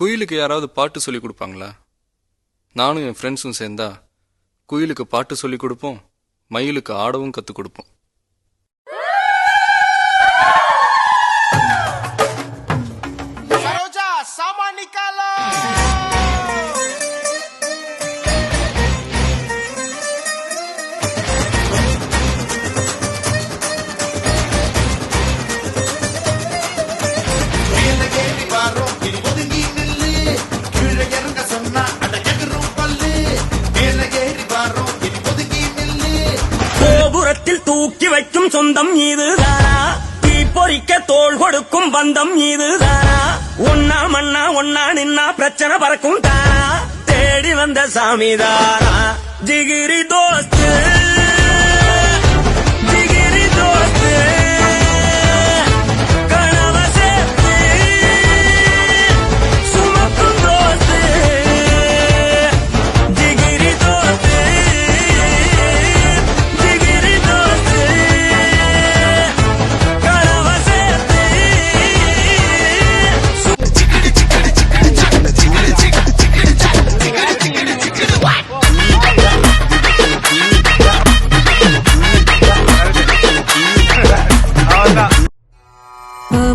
குயிலுக்கு யாராவது பாட்டு சொல்லி கொடுப்பாங்களா? நானும் என் ஃப்ரெண்ட்ஸும் சேர்ந்தா குயிலுக்கு பாட்டு சொல்லி கொடுப்போம், மயிலுக்கு ஆடவும் கற்றுக் கொடுப்போம். கோபுரத்தில் தூக்கி வைக்கும் சொந்தம் இதுதானா? தீ பொறிக்க தோள் கொடுக்கும் பந்தம் இதுதானா? ஒன்னா மண்ணா ஒன்னா நின்னா பிரச்சனை பறக்கும் தானா? தேடி வந்த சாமிதானா ஜிகிரி தோஸ்து, ஜிகிரி தோஸ்து, கனவ சேர்த்து சுமக்கும் தோஸ்து, ஜிகிரி தோஸ்து, ஜிகிரி தோஸ்து, கனவ சேர்த்து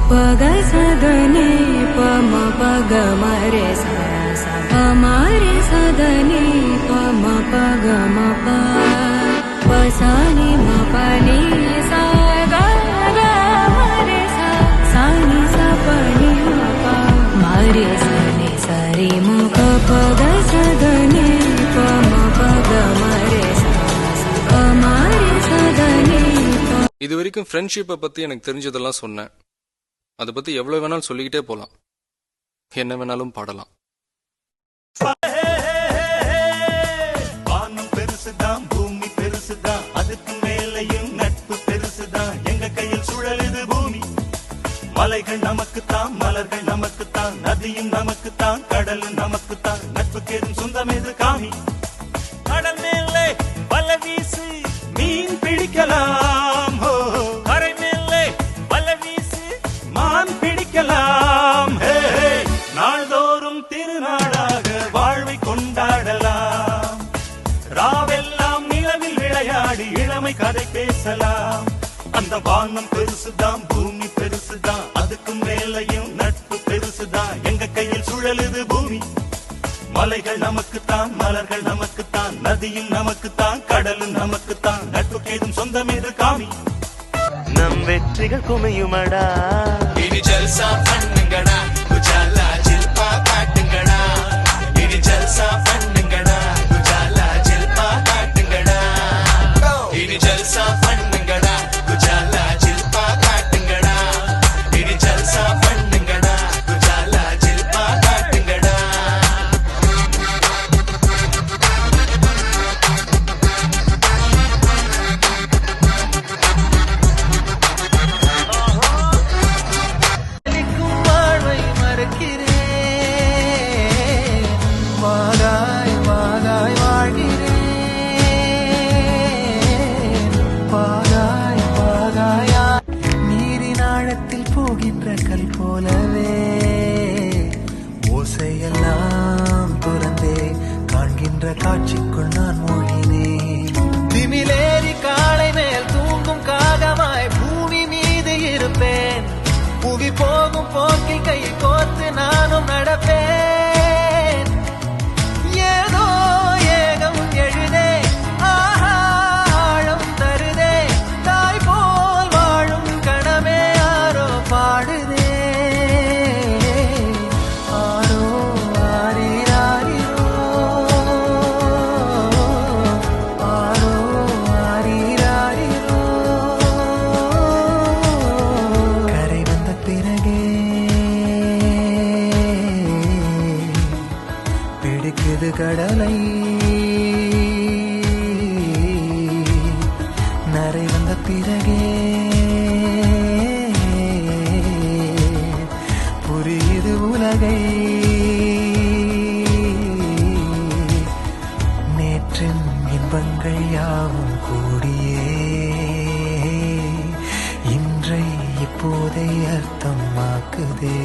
पग सदने पम पग मरे सा मरे सदने पम पग म पसानी म पनि सा ग मरे सा सानी सा पनि मरे सने सरे म पग सदने पम पग मरे सा मरे सदने. இது வரைக்கும் ஃப்ரெண்ட்ஷிப்பை பற்றி எனக்கு தெரிஞ்சதெல்லாம் சொன்னேன். அதை பற்றி எவ்வளோ வேணாலும் சொல்லிக்கிட்டே போகலாம், என்ன வேணாலும் பாடலாம். வானம் பெருசுதான், பூமி பெருசுதான், அதுக்கு மேலையும் நட்பு பெருசுதான். எங்க கையில் சுழலுது பூமி. மலைகள் நமக்குத்தான், மலர்கள் நமக்குத்தான், நதியும் நமக்குத்தான், கடலும் நமக்குத்தான். நட்புக்கு ஏதும் சொந்தம் எது காமி? கடல் மேலே வல வீசு, மீன் பிடிக்கலாம். கரை மேலே வல வீசு, மான் பிடிக்கலாம். நாள்தோறும் திருநாளாக வாழ்வை கொண்டாடலாம். ராவெல்லாம் நிலவில் விளையாடி இளமை கதை பேசலாம். அந்த வானம் பெருசுதான், பூமி பெருசுதான், அதுக்கு மேலையும் நட்பு பெருசுதான். எங்க கையில் சுழலுது பூமி. மலைகள் நமக்குத்தான், மலர்கள் நமக்குத்தான், நதியும் நமக்குத்தான், கடலும் நமக்குத்தான். நட்புக்கு ஏதும் சொந்தம் எது காமி? நம் வெற்றிகள் குமையுமடா. இனி ஜல்சா பண்ணுங்கடா, குஜாலா ஜில்பா காட்டுங்கடா. இனி ஜல்சா பண்ணுங்கடா, குஜாலா ஜில்பா காட்டுங்கடா. இனி ஜல்சா பண்ணுங்கடா, குஜாலா ஜில்பா காட்டுங்கடா. இனி ஜல்சா பண்ணுங்கடா, குஜாலா ஜில்பா காட்டுங்கடா. கல் போலவே ஓசையெல்லாம் துறந்தே காண்கின்ற காட்சிக்குள் நான் மூழ்கினேன். திமிலேறி காலை மேல் தூங்கும் காகமாய் பூமி மீது இருப்பேன். புவி போகும் போக்கில் கை கோர்த்து நானும் நடப்பேன். ஏதோ ஏகம் எழுதே, ஆஹா ஆழம் தருதே, தாய் போல் வாழும் கணமே யாரோ பாடுதே. ஆரோ ஆரீராரிரோ, ஆரோ ஆரீராரிரோ. கரை வந்த பிறகே பிடிக்குது கடலை. நரை வந்த பிறகே புரியுது உலகை. நேற்றின் இன்பங்கள் யாவும் கூடியே இன்றை இப்போதை அர்த்தமாக்குதே.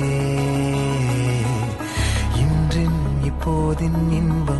போதின் இன்பம்